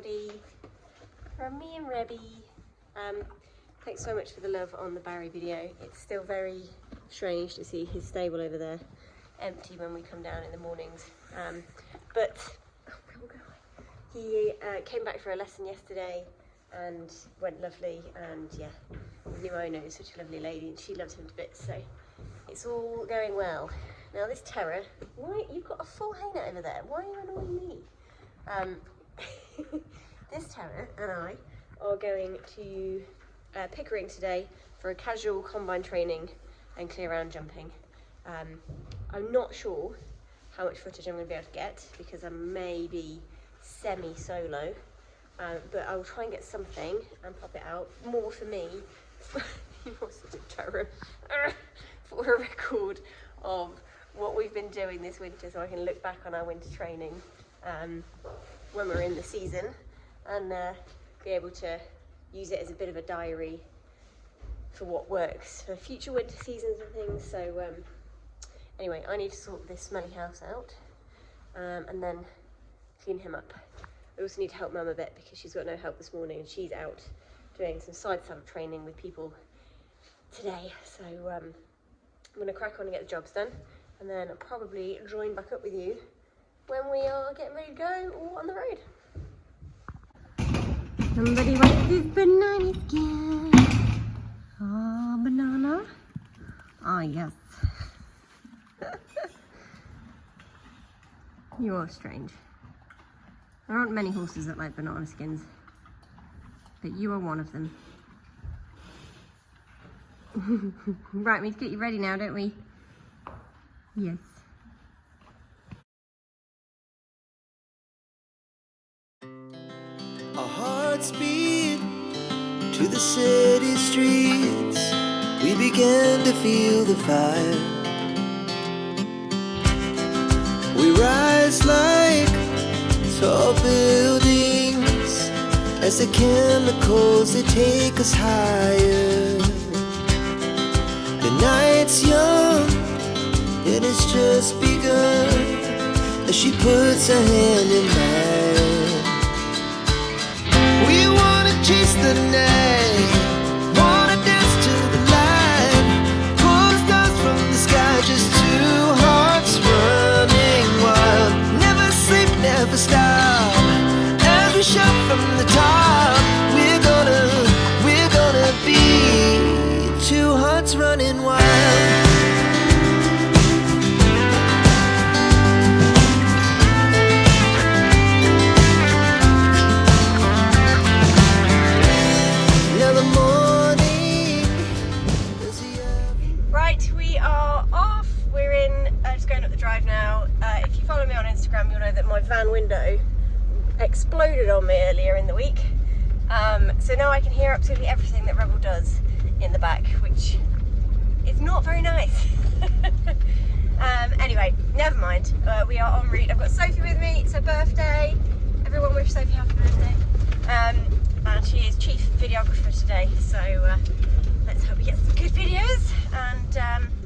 everybody from me and Rebby. Thanks so much for the love on the Barry video. It's still very strange to see his stable over there empty when we come down in the mornings. But he came back for a lesson yesterday and went lovely, and yeah, Imono is such a lovely lady and she loves him to bits, so it's all going well. Now this terror, why, you've got a full hay net over there, why are you annoying me? This terror and I are going to Pickering today for a casual combine training and clear round jumping. I'm not sure how much footage I'm going to be able to get because I may be semi-solo, but I will try and get something and pop it out, more for me, you're such a terror, for a record of what we've been doing this winter, so I can look back on our winter training when we're in the season and be able to use it as a bit of a diary for what works for future winter seasons and things. So anyway, I need to sort this smelly house out and then clean him up. I also need to help Mum a bit because she's got no help this morning and she's out doing some side saddle training with people today. So I'm going to crack on and get the jobs done and then I'll probably join back up with you when we are getting ready to go or on the road. Somebody wants this banana again. Oh, banana. Oh, yes. You are strange. There aren't many horses that like banana skins, but you are one of them. Right, we need to get you ready now, don't we? Yes. Our hearts beat to the city streets. We began to feel the fire. We rise like tall buildings as the chemicals, they take us higher. The night's young, it has just begun as she puts her hand in mine. We wanna chase the night, wanna dance to the light, pull the stars from the sky, just two hearts running wild. Never sleep, never stop, as we shout from the top. We're gonna be two hearts running wild. Right, we are off. We're in, just going up the drive now. If you follow me on Instagram, you'll know that my van window exploded on me earlier in the week. So now I can hear absolutely everything that Rebel does in the back, which is not very nice. Anyway, never mind. We are en route. I've got Sophie with me. It's her birthday. Everyone wish Sophie happy birthday. And she is chief videographer today, so let's hope we get some good videos. And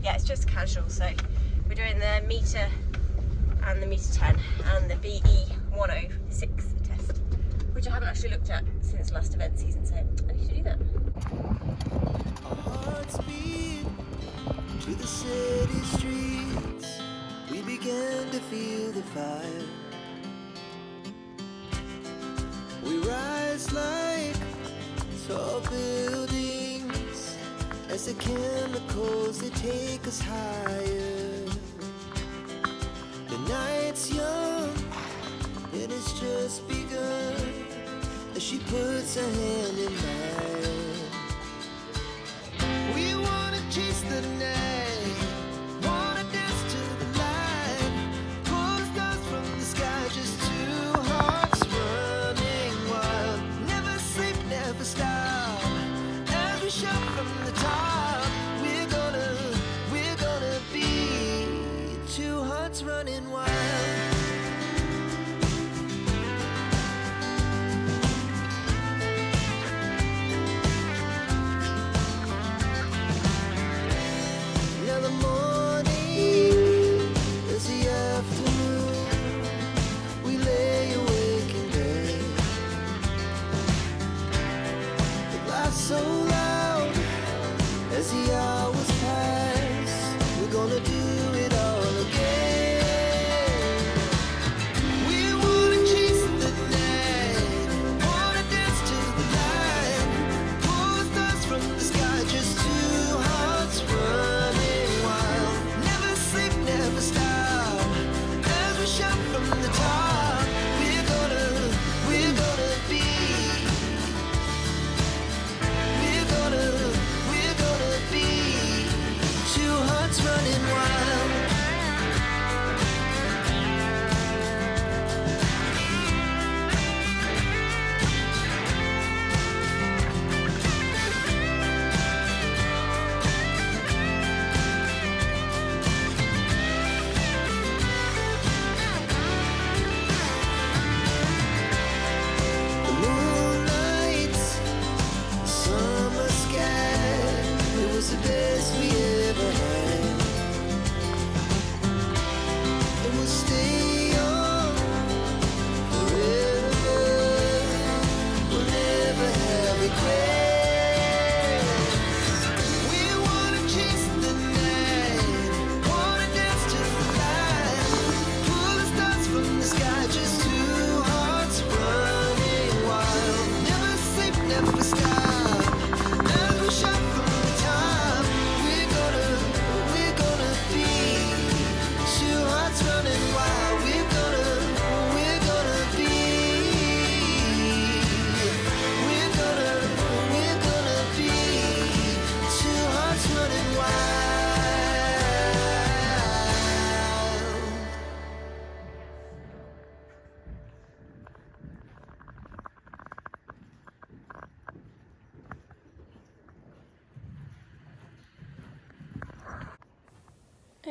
yeah, it's just casual, so we're doing the meter and the meter 10 and the BE 106 test, which I haven't actually looked at since last event season, so I need to do that. Our hearts beat to the city streets. We began to feel the fire. We rise like tall buildings as the chemicals, they take us higher. The night's young, it has just begun as she puts her hand in mine. We wanna chase the night, wanna dance to the light, pull the stars from the sky, just two hearts running wild. Never sleep, never stop, as we shout from the top. We're gonna be two hearts running wild.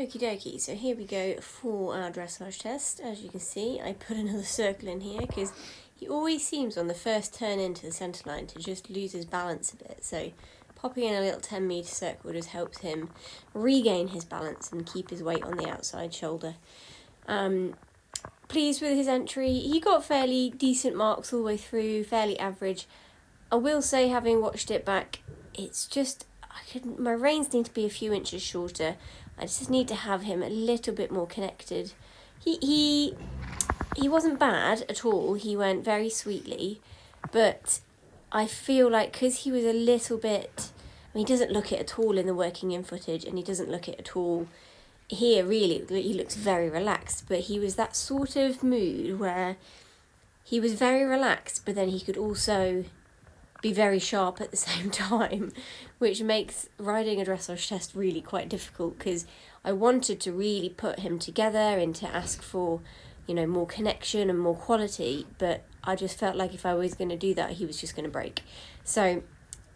Okie dokie, so here we go for our dressage test. As you can see, I put another circle in here because he always seems on the first turn into the centre line to just lose his balance a bit. So popping in a little 10-metre circle just helps him regain his balance and keep his weight on the outside shoulder. Pleased with his entry. He got fairly decent marks all the way through, fairly average. I will say, having watched it back, it's just, my reins need to be a few inches shorter. I just need to have him a little bit more connected. He wasn't bad at all. He went very sweetly, but I feel like because he was a little bit, he doesn't look it at all in the working in footage, and he doesn't look it at all here really. He looks very relaxed, but he was that sort of mood where he was very relaxed, but then he could also be very sharp at the same time, which makes riding a dressage test really quite difficult, because I wanted to really put him together and to ask for, more connection and more quality, but I just felt like if I was going to do that, he was just going to break. So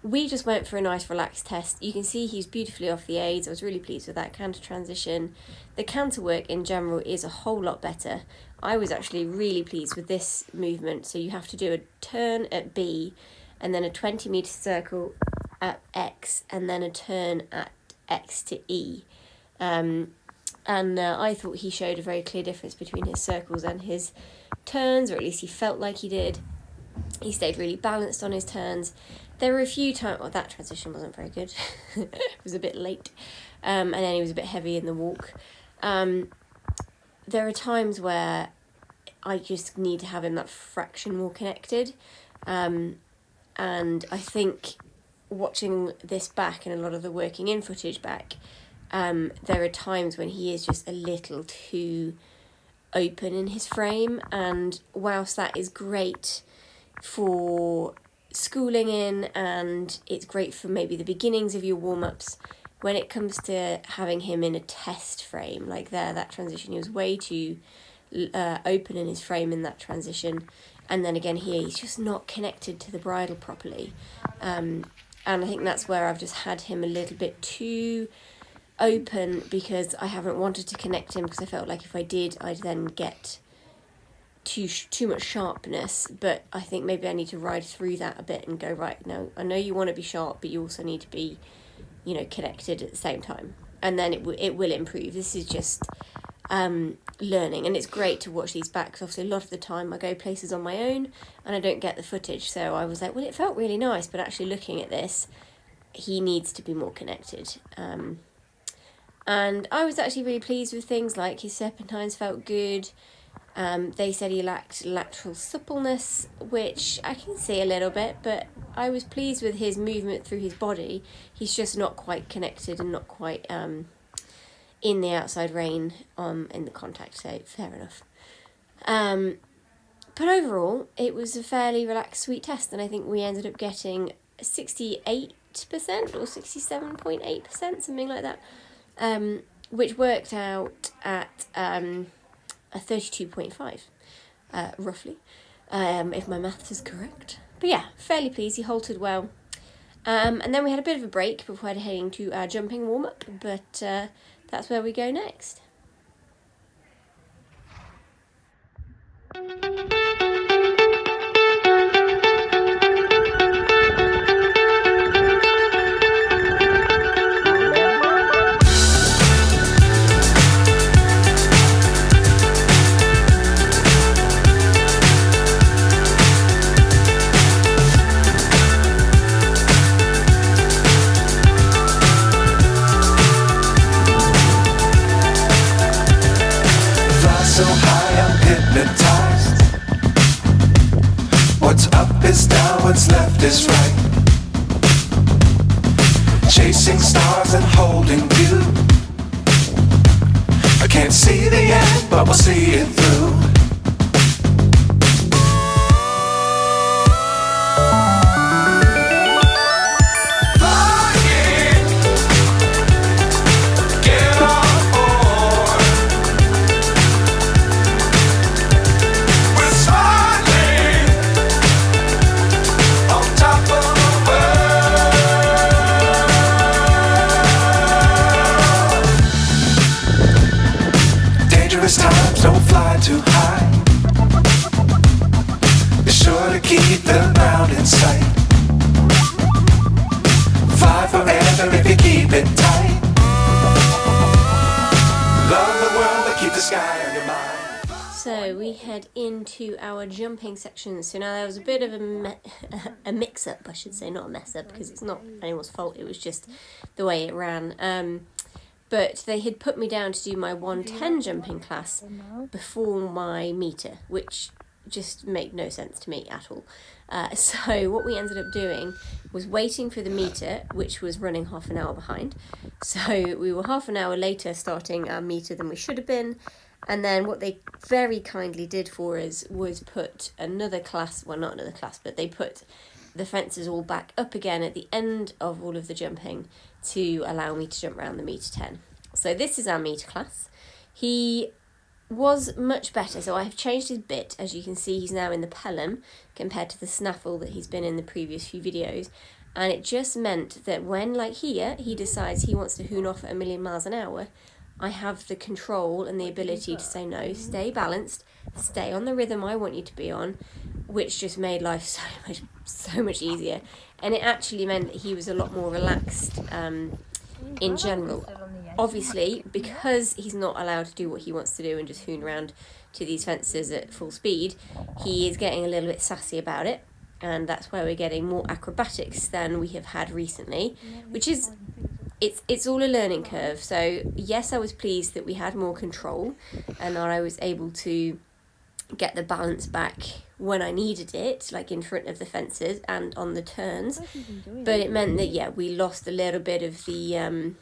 we just went for a nice relaxed test. You can see he's beautifully off the aids. I was really pleased with that canter transition. The canter work in general is a whole lot better. I was actually really pleased with this movement. So you have to do a turn at B, and then a 20-metre circle at X, and then a turn at X to E. I thought he showed a very clear difference between his circles and his turns, or at least he felt like he did. He stayed really balanced on his turns. There were a few times, that transition wasn't very good. It was a bit late. And then he was a bit heavy in the walk. There are times where I just need to have him that fraction more connected. And I think watching this back and a lot of the working in footage back, there are times when he is just a little too open in his frame. And whilst that is great for schooling in, and it's great for maybe the beginnings of your warm-ups, when it comes to having him in a test frame, like that transition, he was way too open in his frame in that transition. And then again here, he's just not connected to the bridle properly. And I think that's where I've just had him a little bit too open, because I haven't wanted to connect him, because I felt like if I did, I'd then get too much sharpness. But I think maybe I need to ride through that a bit and go, right, now I know you want to be sharp, but you also need to be, connected at the same time. And then it will improve. This is just learning, and it's great to watch these back, because obviously a lot of the time I go places on my own and I don't get the footage, so I was like, well, it felt really nice, but actually looking at this, he needs to be more connected. And I was actually really pleased with things like his serpentines felt good. They said he lacked lateral suppleness, which I can see a little bit, but I was pleased with his movement through his body. He's just not quite connected and not quite in the outside rein in the contact, so fair enough. But overall, it was a fairly relaxed, sweet test, and I think we ended up getting 68% or 67.8%, something like that, which worked out at a 32.5, roughly, if my maths is correct. But yeah, fairly pleased. He halted well. And then we had a bit of a break before heading to our jumping warm-up, but that's where we go next. So high I'm hypnotized. What's up is down, what's left is right. Chasing stars and holding you. I can't see the end, but we'll see it through. keep the ground in sight. Fly forever if you keep it tight. Love the world but keep the sky on your mind. So we head into our jumping section. So now there was a bit of a mix-up, I should say, not a mess-up, because it's not anyone's fault, it was just the way it ran. But they had put me down to do my 110 jumping class before my meter, which just made no sense to me at all. So what we ended up doing was waiting for the meter, which was running half an hour behind. So we were half an hour later starting our meter than we should have been. And then what they very kindly did for us was put another class, well, not another class, but they put the fences all back up again at the end of all of the jumping to allow me to jump around the meter 10. So this is our meter class. He was much better, so I have changed his bit. As you can see, he's now in the pelham compared to the snaffle that he's been in the previous few videos. And it just meant that when, like here, he decides he wants to hoon off at 1,000,000 miles an hour, I have the control and the ability to say no, stay balanced, stay on the rhythm I want you to be on, which just made life so much easier. And it actually meant that he was a lot more relaxed in general. Obviously, because he's not allowed to do what he wants to do and just hoon around to these fences at full speed, he is getting a little bit sassy about it. And that's why we're getting more acrobatics than we have had recently, which is... It's all a learning curve. So yes, I was pleased that we had more control and that I was able to get the balance back when I needed it, like in front of the fences and on the turns. But it meant that, yeah, we lost a little bit of the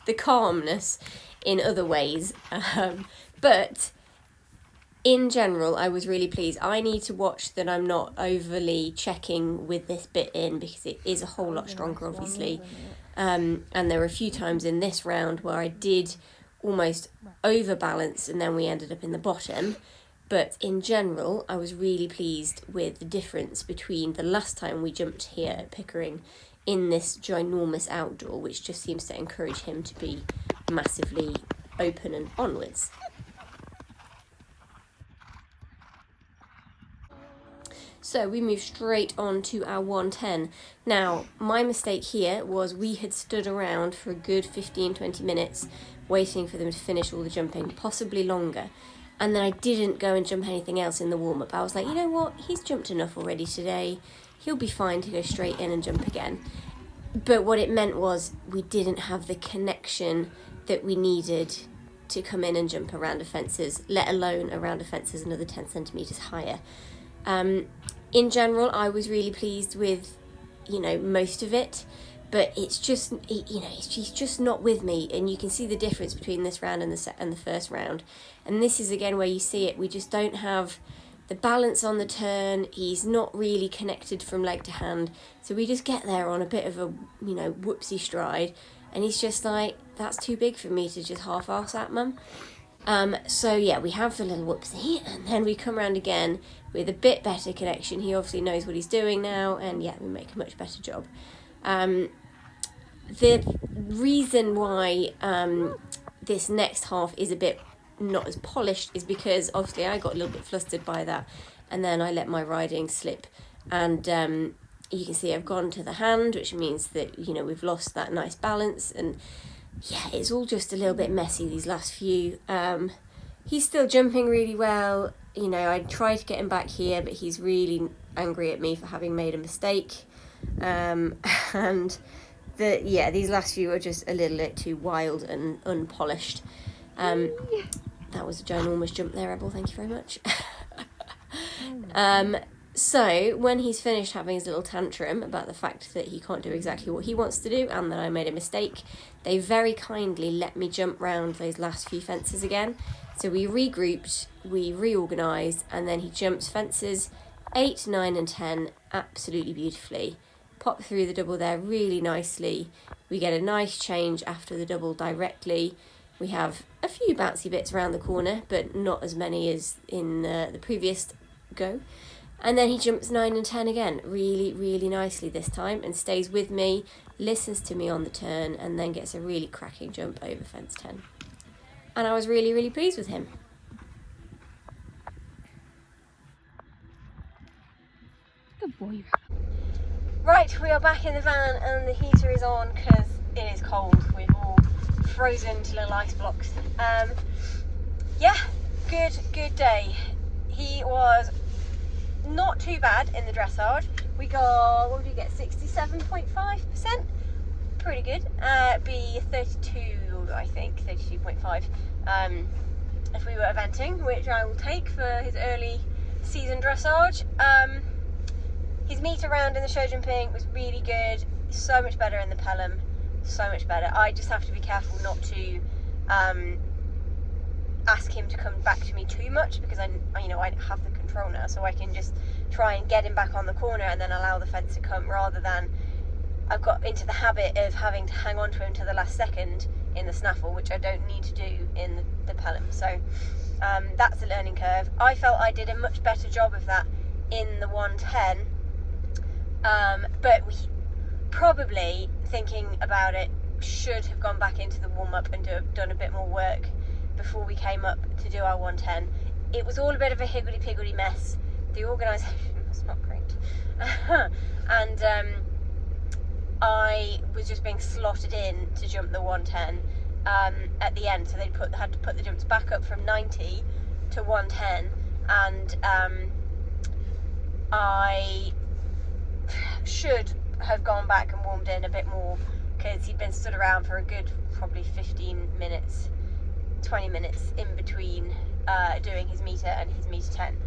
the calmness in other ways. But in general, I was really pleased. I need to watch that I'm not overly checking with this bit in, because it is a whole lot stronger, obviously. And there were a few times in this round where I did almost overbalance and then we ended up in the bottom. But in general, I was really pleased with the difference between the last time we jumped here at Pickering in this ginormous outdoor, which just seems to encourage him to be massively open and onwards. So we move straight on to our 110. Now, my mistake here was we had stood around for a good 15-20 minutes waiting for them to finish all the jumping, possibly longer. And then I didn't go and jump anything else in the warm-up. I was like, you know what, he's jumped enough already today. He'll be fine to go straight in and jump again. But what it meant was we didn't have the connection that we needed to come in and jump around the fences, let alone around the fences another 10 centimetres higher. In general, I was really pleased with, most of it, but it's just, he's just not with me, and you can see the difference between this round and the first round. And this is again where you see it. We just don't have the balance on the turn. He's not really connected from leg to hand, so we just get there on a bit of a, whoopsie stride, and he's just like, that's too big for me to just half-ass at, Mum. So yeah, we have the little whoopsie, and then we come around again with a bit better connection. He obviously knows what he's doing now, and yeah, we make a much better job. The reason why this next half is a bit not as polished is because obviously I got a little bit flustered by that, and then I let my riding slip, and you can see I've gone to the hand, which means that we've lost that nice balance, and yeah, it's all just a little bit messy these last few. He's still jumping really well. I tried to get him back here, but he's really angry at me for having made a mistake. And these last few are just a little bit too wild and unpolished. That was a ginormous jump there, Rebel. Thank you very much. So when he's finished having his little tantrum about the fact that he can't do exactly what he wants to do and that I made a mistake, they very kindly let me jump round those last few fences again. So we regrouped, we reorganised, and then he jumps fences 8, 9 and 10 absolutely beautifully. Pop through the double there really nicely. We get a nice change after the double directly. We have a few bouncy bits around the corner, but not as many as in the previous go. And then he jumps 9 and 10 again, really, really nicely this time, and stays with me, listens to me on the turn, and then gets a really cracking jump over fence 10. And I was really, really pleased with him. Good boy. Right, we are back in the van and the heater is on because it is cold. We've all frozen to little ice blocks. Yeah, good day. He was not too bad in the dressage. We got, what did we get, 67.5%? Pretty good. Be 32, I think, 32.5 if we were eventing, which I will take for his early season dressage. His meet around in the show jumping was really good, so much better in the Pelham, so much better. I just have to be careful not to ask him to come back to me too much, because I have the control now, so I can just try and get him back on the corner and then allow the fence to come, rather than I've got into the habit of having to hang on to him to the last second in the snaffle, which I don't need to do in the Pelham. So that's a learning curve. I felt I did a much better job of that in the 110, but we probably, thinking about it, should have gone back into the warm-up and done a bit more work before we came up to do our 110. It was all a bit of a higgledy-piggledy mess. The organisation was not great. And I was just being slotted in to jump the 110 at the end, so they had to put the jumps back up from 90 to 110, and I should have gone back and warmed in a bit more, because he'd been stood around for a good probably 15 minutes, 20 minutes in between doing his meter and his meter 10.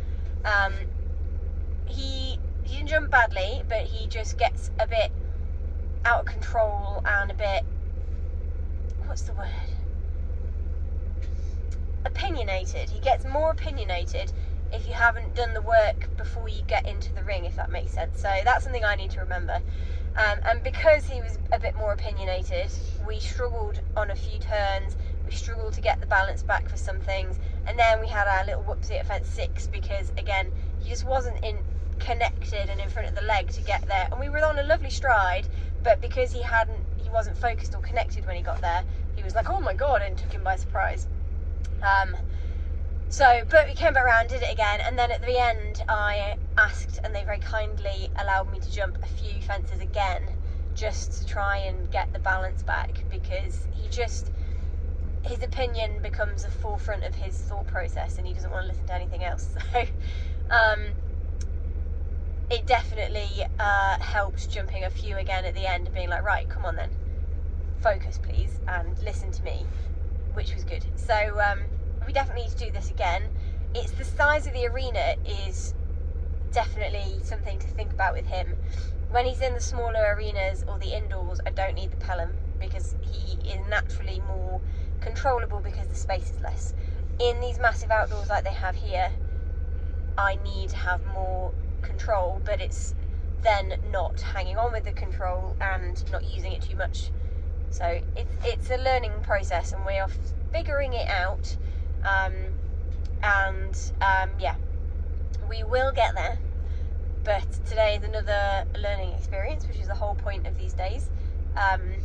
He didn't jump badly, but he just gets a bit out of control and a bit, what's the word? Opinionated. He gets more opinionated if you haven't done the work before you get into the ring, if that makes sense. So that's something I need to remember. And because he was a bit more opinionated, we struggled on a few turns. We struggled to get the balance back for some things, and then we had our little whoopsie at fence 6, because again, he just wasn't connected and in front of the leg to get there. And we were on a lovely stride, but because he wasn't focused or connected when he got there, he was like, oh my god, and took him by surprise. But we came back around, did it again, and then at the end I asked, and they very kindly allowed me to jump a few fences again, just to try and get the balance back, because his opinion becomes the forefront of his thought process, and he doesn't want to listen to anything else. So it definitely helped jumping a few again at the end and being like, right, come on then, focus please and listen to me, which was good. So we definitely need to do this again. It's the size of the arena is definitely something to think about with him. When he's in the smaller arenas or the indoors, I don't need the Pelham, because he is naturally more controllable because the space is less. In these massive outdoors like they have here, I need to have more control, but it's then not hanging on with the control and not using it too much. So it's a learning process, and we are figuring it out. Yeah, we will get there. But today is another learning experience, which is the whole point of these days. And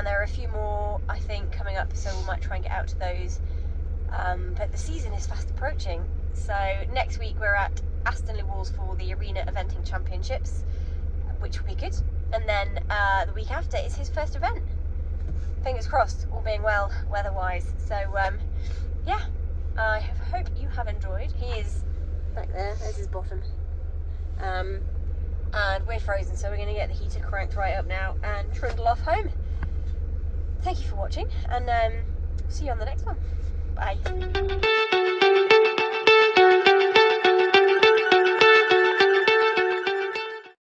there are a few more, I think, coming up, so we might try and get out to those. But the season is fast approaching. So next week we're at Astonley Walls for the Arena Eventing Championships, which will be good. And then the week after is his first event. Fingers crossed, all being well weather-wise. So yeah, I hope you have enjoyed. He is back there, there's his bottom. And we're frozen, so we're going to get the heater cranked right up now and trundle off home. Thank you for watching, and see you on the next one. Bye.